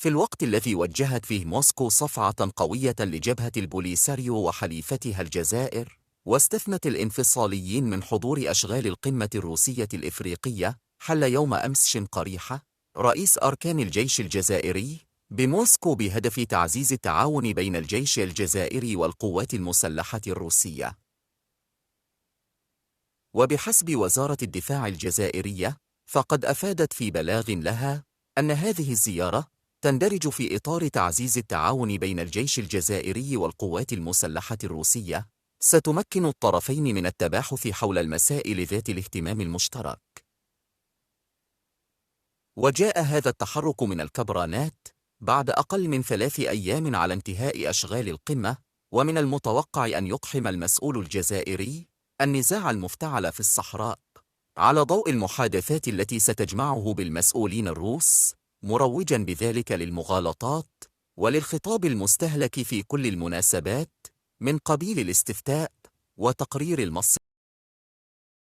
في الوقت الذي وجهت فيه موسكو صفعة قوية لجبهة البوليساريو وحليفتها الجزائر، واستثنت الانفصاليين من حضور أشغال القمة الروسية الإفريقية، حل يوم أمس شنقريحة رئيس أركان الجيش الجزائري بموسكو بهدف تعزيز التعاون بين الجيش الجزائري والقوات المسلحة الروسية. وبحسب وزارة الدفاع الجزائرية، فقد أفادت في بلاغ لها أن هذه الزيارة تندرج في إطار تعزيز التعاون بين الجيش الجزائري والقوات المسلحة الروسية، ستمكن الطرفين من التباحث حول المسائل ذات الاهتمام المشترك. وجاء هذا التحرك من الكبرانات بعد أقل من 3 أيام على انتهاء أشغال القمة، ومن المتوقع أن يقحم المسؤول الجزائري النزاع المفتعل في الصحراء على ضوء المحادثات التي ستجمعه بالمسؤولين الروس، مروجاً بذلك للمغالطات وللخطاب المستهلك في كل المناسبات من قبيل الاستفتاء وتقرير المصير.